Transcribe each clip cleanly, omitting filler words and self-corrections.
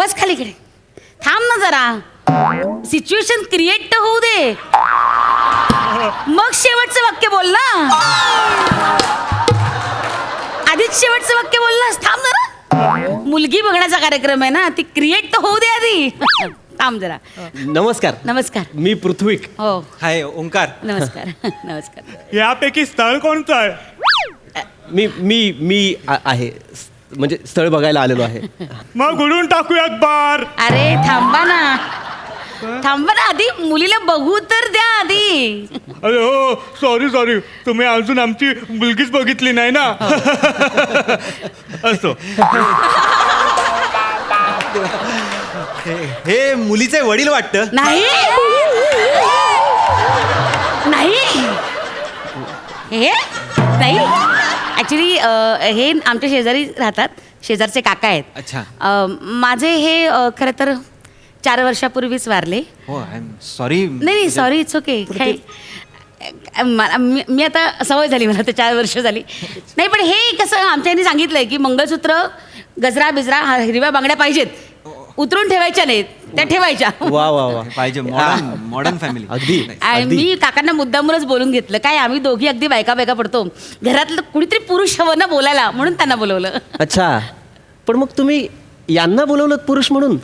बस खालीकडे. थांब ना जरा, सिच्युएशन क्रिएट तर होऊ दे, मग शेवटचं वाक्य बोल ना. आधीच शेवटचं वाक्य बोललास. थांब जरा, मुलगी बघण्याचा कार्यक्रम आहे ना, ती क्रिएट तर होऊ दे आधी. थांब जरा. नमस्कार. नमस्कार. मी पृथ्वीक. हो. हाय ओंकार. नमस्कार. नमस्कार. यापैकी स्थळ कोणतं आहे? मी मी मी आहे, म्हणजे स्थळ बघायला आलेलो आहे. मग उडून टाकूयात बार. अरे थांबा ना, थांबा ना, आधी मुलीला बघू तर द्या आधी. अरे हो, सॉरी, तुम्ही अजून आमची मुलगीच बघितली नाही ना. असो. हे मुलीचे वडील वाटतं. नाही नाही हे नाही, ऍक्च्युली हे आमच्या शेजारी राहतात, शेजारचे काका आहेत. अच्छा. माझे हे खरं तर 4 वर्षापूर्वीच वारले. हो आय एम सॉरी. नाही सॉरी, इट्स ओके. काय मी आता सवय झाली, मला तर 4 वर्ष झाली. नाही पण हे कसं आमच्या यांनी सांगितलंय की मंगळसूत्र, गजरा बिजरा, हिरव्या बांगड्या पाहिजेत, उतरून ठेवायच्या नाहीत, त्या ठेवायच्या. वा वा वा. पाहिजे मॉडर्न फॅमिली. अगदी. आणि मी काकांना मुद्दामूनच बोलून घेतलं. काय आम्ही दोघी अगदी बायका पडतो, घरातलं कुणीतरी पुरुष हवं ना बोलायला, म्हणून त्यांना बोलवलं. अच्छा, पण मग तुम्ही यांना बोलवलं पुरुष म्हणून?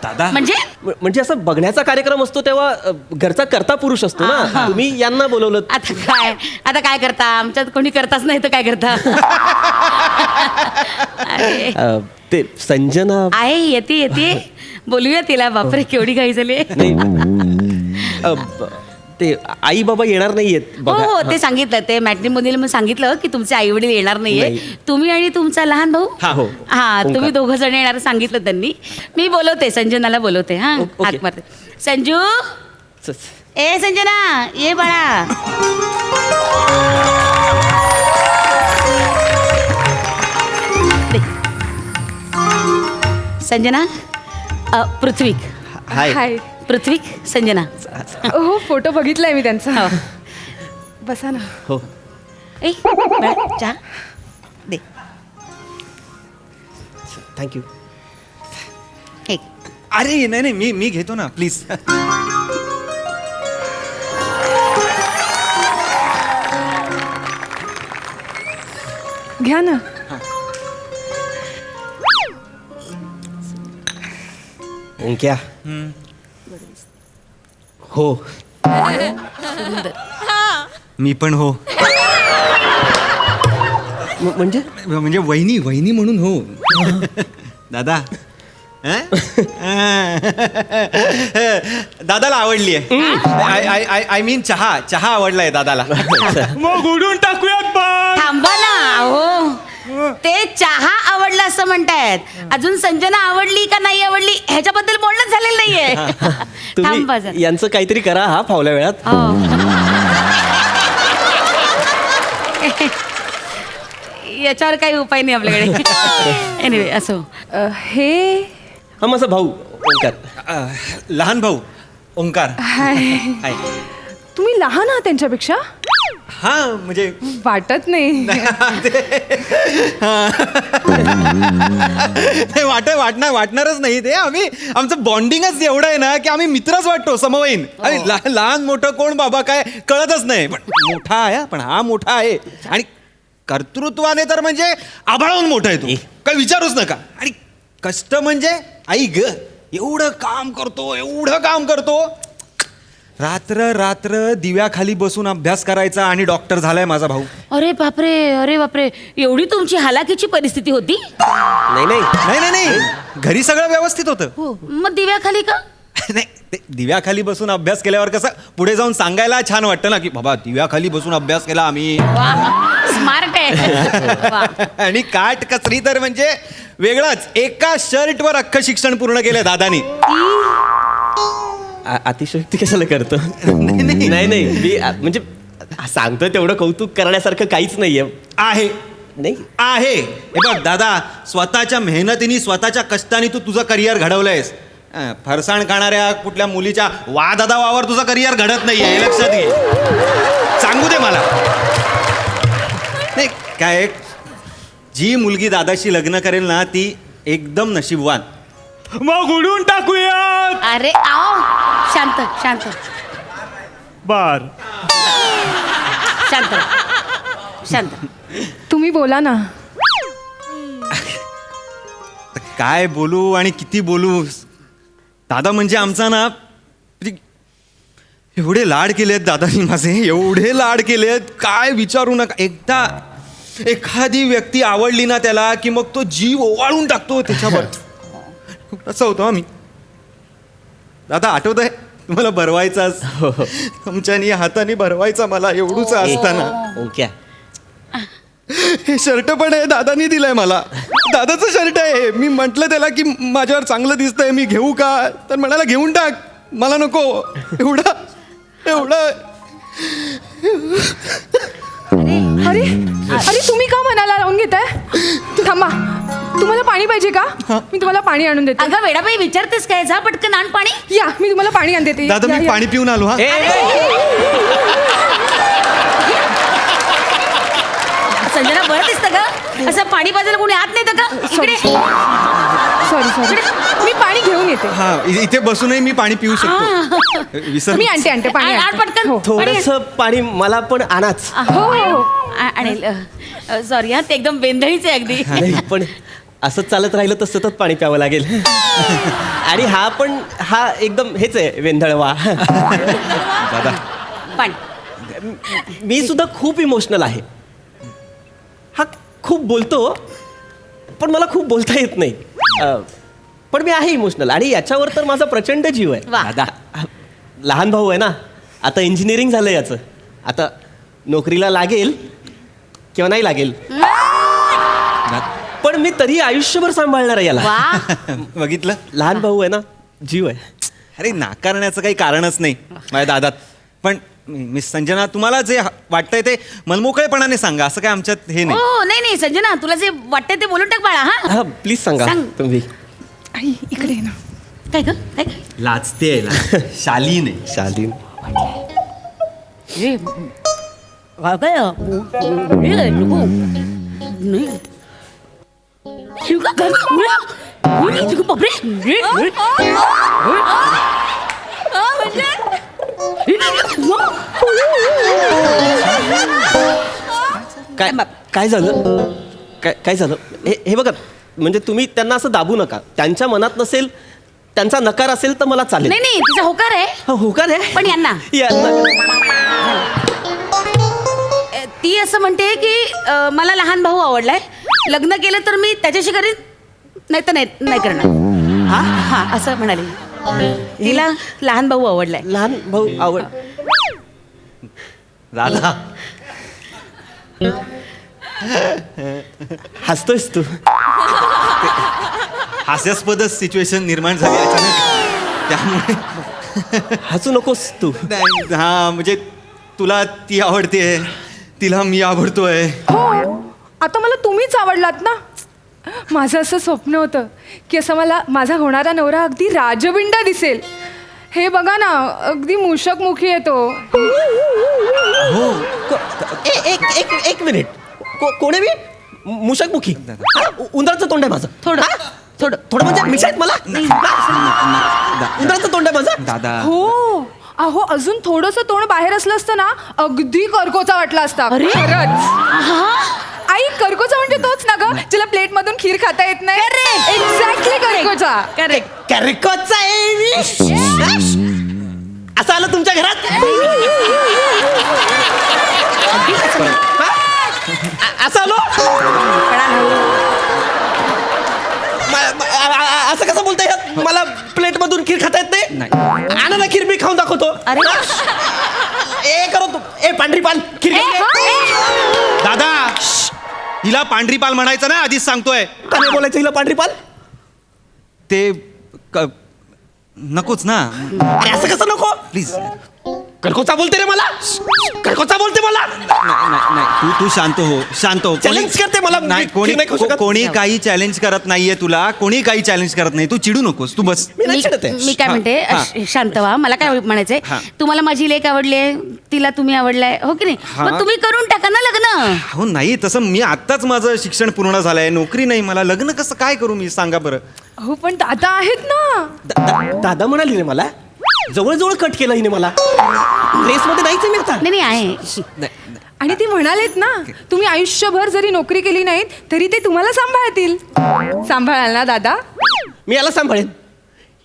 दादा म्हणजे म्हणजे असं बघण्याचा कार्यक्रम असतो तेव्हा घरचा करता पुरुष असतो ना, तुम्ही यांना बोलवलं. आता काय करता, आमच्यात कोणी करताच नाही तर काय करता. अरे, ते संजना आहे, येते बोलूया तिला. बापरे केवढी घाई झाली. ते आई बाबा येणार नाहीयेत बघा. हो ते सांगितलं, ते मॅट्रिमोनियल म्हणून सांगितलं की तुमचे आई वडील येणार नाहीये, तुम्ही आणि तुमचा लहान भाऊ. हो. हा तुम्ही दोघं जण येणार सांगितलं त्यांनी. मी बोलवते, संजनाला बोलवते. हा हाक मारते. संजू, ए संजना ये बाळा. संजना, पृथ्वीक. हाय. पृथ्वीक, संजना. हो फोटो बघितलाय मी त्यांचा. बसा ना. हो. ए बाळा, चहा दे. थँक्यू. हे अरे नाही मी घेतो ना प्लीज. घ्या ना. ओंक्या. हो. मी पण हो. म्हणजे वहिनी म्हणून हो. दादा दादाला आवडली आहे. आय मीन चहा आवडलाय दादाला. मग उडून टाकूयात बार. थांबा ना. हो ते चहा आवडला असं म्हणतायत, अजून संजना आवडली का नाही आवडली ह्याच्याबद्दल बोलणंच झालेलं नाहीये. थांबा तुम्ही यांचं काहीतरी करा हा फावल्या वेळात. याच्यावर काही उपाय नाही आपल्याकडे. एनिवे असो. हे हा माझा भाऊ ओंकार. लहान भाऊ ओंकार. हाय. तुम्ही लहान आहात त्यांच्यापेक्षा? हा म्हणजे वाटत नाही. वाटणारच नाही ते. आमचं बॉन्डिंगच एवढं आहे ना की आम्ही मित्रच वाटतो, समवयीन. आणि लहान मोठं कोण बाबा काय कळतच नाही. पण मोठा आहे, पण हा मोठा आहे. आणि कर्तृत्वाने तर म्हणजे आभाळून मोठा आहे तो, काय विचारूच नका. आणि कष्ट म्हणजे आई ग, एवढं काम करतो. रात्र दिव्याखाली बसून अभ्यास करायचा आणि डॉक्टर झालाय माझा भाऊ. अरे बापरे, एवढी तुमची हालाकीची परिस्थिती होती? नाही. घरी सगळं व्यवस्थित होतं. मग दिव्याखाली का? नाही, ते दिव्याखाली बसून अभ्यास केल्यावर कसं पुढे जाऊन सांगायला छान वाटतं ना, की बाबा दिव्याखाली बसून अभ्यास केला आम्ही. स्मार्ट आहे. आणि काट कसरी तर म्हणजे वेगळाच. एका शर्टवर अख्खं शिक्षण पूर्ण केलं दादानी. अतिशयोक्ती कशाला करतो? नाही मी म्हणजे सांगतोय तेवढं कौतुक करण्यासारखं काहीच नाहीये. आहे हे बघ दादा, स्वतःच्या मेहनतीने स्वतःच्या कष्टाने तू तुझं करिअर घडवलंयस. फरसाण खाणाऱ्या कुठल्या मुलीच्या वादादावावर तुझं करिअर घडत नाहीये, हे लक्षात घे. सांगू दे मला. नाही काय जी मुलगी दादाशी लग्न करेल ना ती एकदम नशीबवान. मग उडून टाकूयात. अरे आओ शांत शांत बर. शांत शांत. तुम्ही बोला ना. तर काय बोलू आणि किती बोलू. दादा म्हणजे आमचा ना म्हणजे एवढे लाड केलेत दादानी माझे, एवढे लाड केलेत काय विचारू नका. एकदा एखादी व्यक्ती आवडली ना त्याला की मग तो जीव ओवाळून टाकतो त्याच्यावर. असं होतं आम्ही. दादा आठवत आहे तुम्हाला भरवायचाच, तुमच्यानी हाताने भरवायचा मला एवढूच असताना. ओके. हे शर्ट पण आहे दादानी दिलंय मला, दादाचं शर्ट आहे हे. मी म्हटलं त्याला की माझ्यावर चांगलं दिसतंय मी घेऊ का, तर म्हणाला घेऊन टाक, मला नको. एवढा एवढा अरे अरे तुम्ही का मनाला लावून घेताय. थांबा, तुम्हाला पाणी पाहिजे का. मी तुम्हाला पाणी आणून देते. अगं वेडाबाई विचारतेस काय, जा पटकन आण पाणी. या मी तुम्हाला पाणी आणून देते. दादा या, मी या. पाणी पिऊन आलो. हा संजना बरं दिसतं का असं पाणी पाजायला कोणी आत नेतं का इकडे. सॉरी सॉरी, मी पाणी घेऊन येते. हा इथे बसूनही मी पाणी पिऊ शकतो. विसर. मी आणते पाणी आण आणते. पटकन. हो. थोडस पाणी मला पण आणाच. हो हो. आणेल. सॉरी हा, ते एकदम वेंधळीच आहे अगदी. नाही, पण असंच चालत राहिलं तर सतत पाणी प्यावं लागेल. आणि हा एकदम हेच आहे वेंधळवा. दादा पाणी. मी सुद्धा खूप इमोशनल आहे. हा खूप बोलतो पण मला खूप बोलता येत नाही. पण मी आहे इमोशनल आणि याच्यावर तर माझा प्रचंड जीव आहे. वा. दादा लहान भाऊ आहे ना, आता इंजिनिअरिंग झालं याचं. आता नोकरीला लागेल किंवा नाही लागेल पण मी तरी आयुष्यभर सांभाळणार आहे याला. वा. बघितलं, लहान भाऊ आहे ना, जीव आहे. अरे नाकारण्याचं काही कारणच नाही माझ्या दादात. पण मिस संजना तुम्हाला जे वाटतंय ते मनमोकळेपणाने सांगा, असं काय आमच्यात हे नाही. हो नाही नाही संजना, तुला जे वाटतंय ते बोलून टाक बाळा. हा हा प्लीज सांगा सांग. तुम्ही. आई, इकडे ये ना. काय ग काय लाजते शालीन आहे. शालीन. हे काय नाही शिवका घर बापरे. काय काय झालं काय झालं हे बघा, म्हणजे तुम्ही त्यांना असं दाबू नका. त्यांच्या मनात नसेल, त्यांचा नकार असेल तर मला चालेल. नाही नाही तिचा होकार आहे. होकार आहे पण यांना ती असं म्हणते की मला लहान भाऊ आवडलाय, लग्न केलं तर मी त्याच्याशी करीन, नाही तर नाही करणार. हा हा असं म्हणाली. तिला लहान भाऊ आवडलाय. लहान भाऊ आवड. दादा हसतोयस तू. हास्यास्पदच सिच्युएशन निर्माण झाली अचानक, त्यामुळे हसू नकोस तू. नाही, हा म्हणजे तुला ती आवडते, तिला मी आवडतोय. हो, आता मला तुम्हीच आवडलात ना. माझं असं स्वप्न होतं की असं मला माझा होणारा नवरा अगदी राजविंडा दिसेल. हे बघा ना, अगदी मूषकमुखी येतो. एक मिनिट. कोण आहे मी? मूषकमुखी. उंदराचं तोंड आहे माझं. थोडं थोडं थोडं म्हणजे मिठात मला उंदराचं तोंड आहे माझं. दादा हो, अहो अजून थोडंसं तोंड बाहेर असलं असतं ना, अगदी कर्कोचा वाटला असता. खरंच. आई, कर्कोचा म्हणजे तोच ना ग, जिला प्लेट मधून खीर खाता येत नाही. एक्झॅक्टली कर्कोचा. करेक्ट. कॅरिकोचा आहे मी. असं आलं तुमच्या घरात. असं आलो. असं कसं बोलताय. मला प्लेट मधून खीर खाता येत नाही. आणा ना खीर, मी खाऊन दाखवतो. अरे ए करो तू. ए पांढरी पाल खीर घेऊन ये. दादा हिला पांढरी पाल म्हणायचं ना, आधीच सांगतोय. का नाही बोलायचं हिला पांढरी पाल. ते नकोच ना. अरे असं कसं नको. प्लीज कर्कोचा बोलते रे मला, कर्कोचा बोलते मला. नाही तू शांत हो, शांत हो. Challenge करते मला. नाही मी नाही करू शकत. कोणी काही चॅलेंज करत नाहीये तुला, कोणी काही चॅलेंज करत नाही. तू चिडू नकोस, तू बस. मी नाही चिडत आहे. मी काय म्हणते हा. शांत व्हा. मला काय म्हणायचंय, हा. तुम्हाला माझी लेक आवडली आहे, तिला तुम्ही आवडलाय, हो की नाही? हा. मग तुम्ही करून टाका ना लग्न. हो नाही तसं मी आत्ताच माझं शिक्षण पूर्ण झालंय, नोकरी नाही मला, लग्न कसं काय करू मी, सांगा बरं. हो पण दादा आहेत ना. दादा म्हणाली रे मला, जवळजवळ कट केलं हिने मला. रेसमध्ये नाहीच आहे मी आता. नाही आहे. आणि ती म्हणालेत ना, तुम्ही आयुष्यभर जरी नोकरी केली नाहीत तरी ते तुम्हाला सांभाळतील. सांभाळाल ना दादा? मी याला सांभाळेन.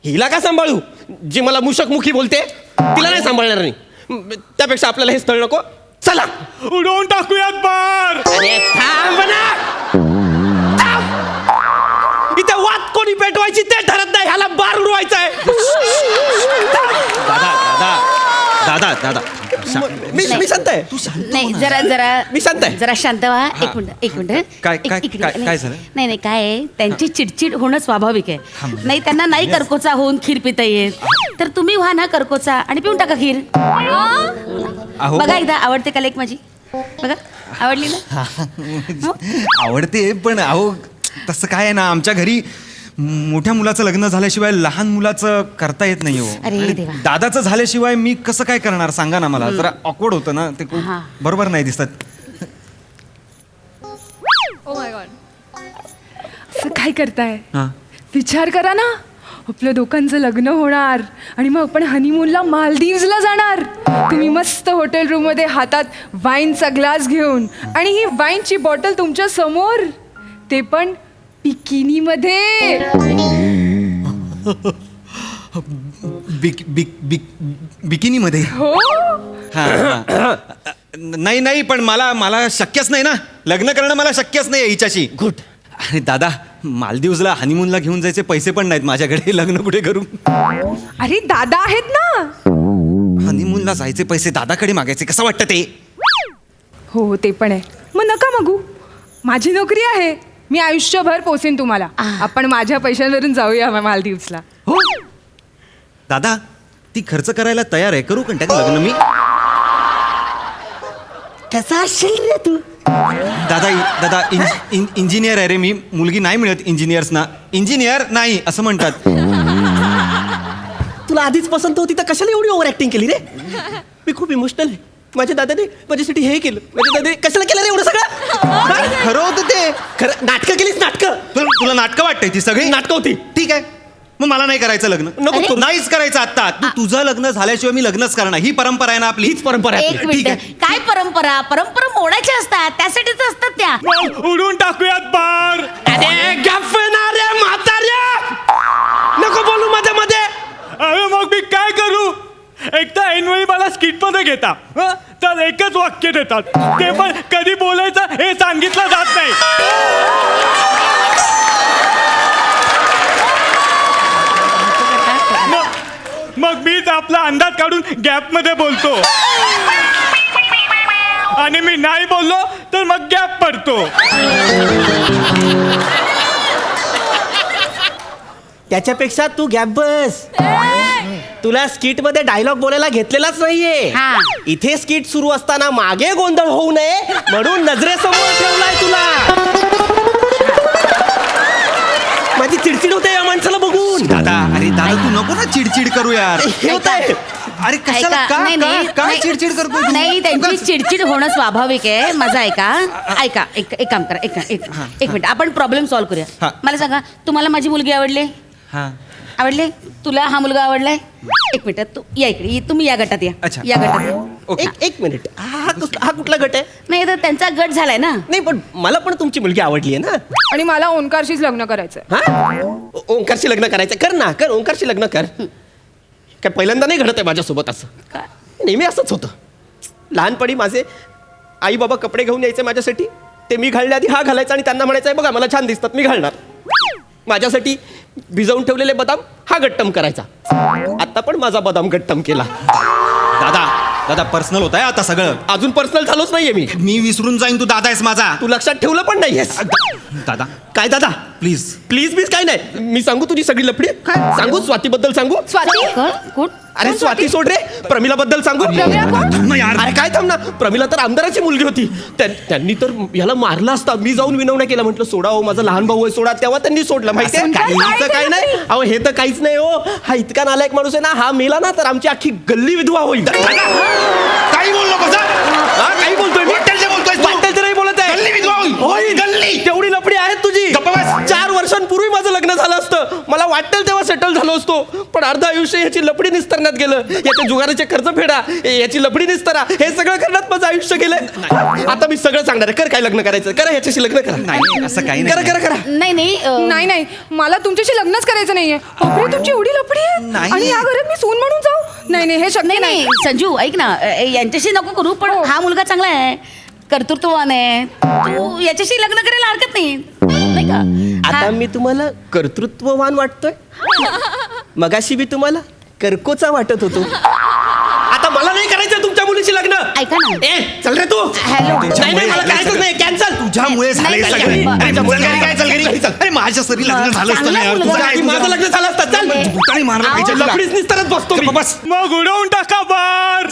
हिला का सांभाळू, जी मला मुशकमुखी बोलते तिला नाही सांभाळणार नाही. त्यापेक्षा आपल्याला हे स्थळ नको. चला उडवून टाकूयात बार. अरे थांब ना, थांब. इथे वाद कोणी पेटवायची ते ठरत नाही, ह्याला बार उडवायचा आहे. दादा दादा मी शांत आहे. नाही जरा मी शांत आहे. जरा शांत व्हा. एक मिनिट काय नाही झालं? नाही काय आहे, त्यांची चिडचिड होणं स्वाभाविक आहे. नाही त्यांना नाही कर्कोचा होऊन खीर पिता येत, तर तुम्ही व्हा ना कर्कोचा आणि पिऊन टाका खीर. अहो. बघा एकदा आवडते का लेक माझी, बघा आवडली ना. आवडते पण अहो तसं काय आहे ना, आमच्या घरी मोठ्या मुलाचं लग्न झाल्याशिवाय लहान मुलाचं करता येत नाही हो. अरे आणि देवा. दादाचं झाल्याशिवाय मी कसं काय करणार सांगा ना मला. जरा ऑकवर्ड होतं ना ते, खूप हा. बरोबर नाही दिसत. ओ माय गॉड, असं काय करताय? हा. विचार करा ना, आपल्या दोघांचं लग्न होणार आणि मग आपण हनीमूनला मालदीव्सला जाणार. तुम्ही मस्त हॉटेल रूम मध्ये हातात वाईनचा ग्लास घेऊन, आणि ही वाईनची बॉटल तुमच्या समोर, ते पण बिकिनी मध्ये. बिकिनी मध्ये. हो नाही पण मला शक्यच नाही ना, लग्न करणं मला शक्यच नाही हिच्याशी. गुड. अरे दादा, मालदीवला हनीमूनला घेऊन जायचे पैसे पण नाहीत माझ्याकडे, लग्न कुठे करू. अरे दादा आहेत ना. हनीमूनला जायचे पैसे दादाकडे मागायचे, कसं वाटतं ते? हो ते पण आहे. मग नका मागू, माझी नोकरी आहे, मी आयुष्यभर पोसेन तुम्हाला. आपण माझ्या पैशांवरून जाऊया मालदीव्सला. हो दादा, ती खर्च करायला तयार आहे, करू कंटॅक्ट लग्न मी. कसा असेल रे तू? दादा इंजिनियर आहे रे मी, मुलगी नाही मिळत इंजिनियर्सना. इंजिनियर नाही असं म्हणतात. तुला आधीच पसंत होती तर कशाला एवढी ओव्हर ऍक्टिंग केली रे? मी खूप इमोशनल आहे. माझ्या दादाने माझ्यासाठी हे केलं, माझ्या दादाने कशाला केलं रे एवढं सगळं? खरं होतं ते. खरं नाटकं केलीस, नाटकं. तुला नाटकं वाटतंय ती सगळी? नाटकं होती. ठीक आहे, मग मला नाही करायचं लग्न. नको करू. नाहीच करायचं आता. तू तुझं लग्न झाल्याशिवाय मी लग्नच करणार, ही परंपरा आहे ना आपली. हीच परंपरा आहे एक आपली. ठीक मिनिट, काय परंपरा मोडायच्या असतात, त्यासाठीच असतात त्या. उडवून टाकूयात बार. अरे गप्पणारे म्हाताऱ्या, नको बोलू मध्ये मध्ये. अरे मग मी काय करू? एक तर ऐनवेळी मला स्किट मध्ये घेता, हं? तर एकच वाक्य देतात, ते पण कधी बोलायचं हे सांगितलं जात नाही. मग मीच आपला अंदाज काढून गॅप मध्ये बोलतो, आणि मी नाही बोललो तर मग गॅप पडतो. त्याच्यापेक्षा तू गॅप बस. तुला स्किट मध्ये डायलॉग बोलायला घेतलेलाच नाहीये. हा. इथे स्किट सुरू असताना मागे गोंधळ होऊ नये म्हणून नजरेसमोर ठेवलाय तुला. माझी चिडचिड होते या माणसाला बघून. दादा, अरे दादा तू नको ना चिडचिड करू यार. हे होत आहे. अरे कशाला, काय चिडचिड करतो तू? नाही, त्यांची उगाच. चिडचिड होणं स्वाभाविक आहे. माझं ऐका एक काम करा, एक मिनिट, आपण प्रॉब्लेम सॉल्व्ह हा. करूया. मला सांगा, तुम्हाला माझी मुलगी आवडली? हा. आवडले? तुला हा मुलगा आवडलाय? एक मिनिट, तू या इकडे, तुम्ही या गटात या. अच्छा. या गटात या. ओके. एक मिनिट, हा कुठला गट आहे? नाही तर त्यांचा गट झालाय ना. नाही पण मला पण तुमची मुलगी आवडली आहे ना. आणि मला ओंकारशीच लग्न करायचंय. हा, ओंकारशी लग्न करायचं. कर ना, कर ओंकारशी लग्न कर. काय पहिल्यांदा नाही घडत आहे माझ्यासोबत असं. काय? नेहमी असंच होतं. लहानपणी माझे आई बाबा कपडे घेऊन यायचे माझ्यासाठी, ते मी घालण्याआधी हा घालायचा आणि त्यांना म्हणायचं बघा मला छान दिसतात, मी घालणार. माझ्यासाठी भिजवून ठेवलेले बदाम हा गट्टम करायचा. आता पण माझा बदाम गट्टम केला. दादा पर्सनल होत आहे आता सगळं. अजून पर्सनल झालोच नाहीये मी. मी विसरून जाईन, तू दादा आहेस माझा. तू लक्षात ठेवलं पण नाहीयेस. दादा काय दादा? प्लीज. प्लीज काय नाही. मी सांगू तुझी सगळी लफडी? सांगू स्वातीबद्दल सांगू? स्वाती, कोण? अरे स्वाती सोड रे, प्रमिला बद्दल सांगू? प्रमिला कोण? थांब ना यार. अरे काय थांब ना, प्रमिला तर आमदाराची मुलगी होती. त्यांनी तर याला मारला असता. मी जाऊन विनवण्या केला, म्हटलं सोडा हो, माझा लहान भाऊ आहे, सोडा. तेव्हा त्यांनी सोडलं. माहितीये असं काय? काहीच काय केलं नाही. अहो हे तर काहीच नाही हो. हा इतका नालायक माणूस आहे ना, हा मेला ना तर आमची अख्खी गल्ली विधवा होईल. काही बोललो कसं? हा, काही बोलतोय मी? वाटेल ते बोलतोय तू. वाटेल ते नाही बोलत आहे. गल्ली विधवा होईल. होईल. गल्ली. तेवढी लपडी आहेत तुझी. गप्प बस. 4 वर्षांपूर्वी माझं लग्न झालं असतं, मला वाटेल तेव्हा सेटल झालो असतो. पण अर्ध आयुष्य याची लपडी निस्तरण्यात गेलं. याच्या जुगाराचे खर्च फेडा, याची लपडी निस्तरा, हे सगळं करण्यात माझं आयुष्य गेलंय. आता मी सगळं सांगणार आहे. कर काय लग्न करायचं, करा याच्याशी लग्न करा. नाही असं काही करा नाही. करा करा. नाही नाही नाही नाही, मला तुमच्याशी लग्नच करायचं नाहीये. बापरे, तुमची एवढी लफडी आहे नाही. आणि या घरात मी सून म्हणून जाऊ? नाही नाही, हे शक्य नाही नाही. नाही संजू ऐक ना, यांच्याशी नको करू, पण हा मुलगा चांगला आहे, कर्तृत्ववान आहे, तू याच्याशी लग्न करायला हरकत नाही का? आता मी तुम्हाला कर्तृत्ववान वाटतोय, मगाशी मी तुम्हाला कर्कोचा वाटत होतो. आता मला नाही करायचं तुमच्या मुलीशी लग्न. ऐका ना. ए चल रे तू. हॅलो. नाही नाही, मला करायचंच नाही, कॅन्सल. तुझ्यामुळे झालंय नाही, सगळं. नाही, अरे नाही, घरी काय, चल घरी. चल. अरे माझ्या सरी लग्न झालं असतं चांगला ना यार. मुलगा तुझं आहे. काय, माझं लग्न झालं असतं. चल. भुताने मारला पाहिजे तुला. लफडीच निस्तरत बसतो मी. गप्प बस. मग उडवून टाका बार.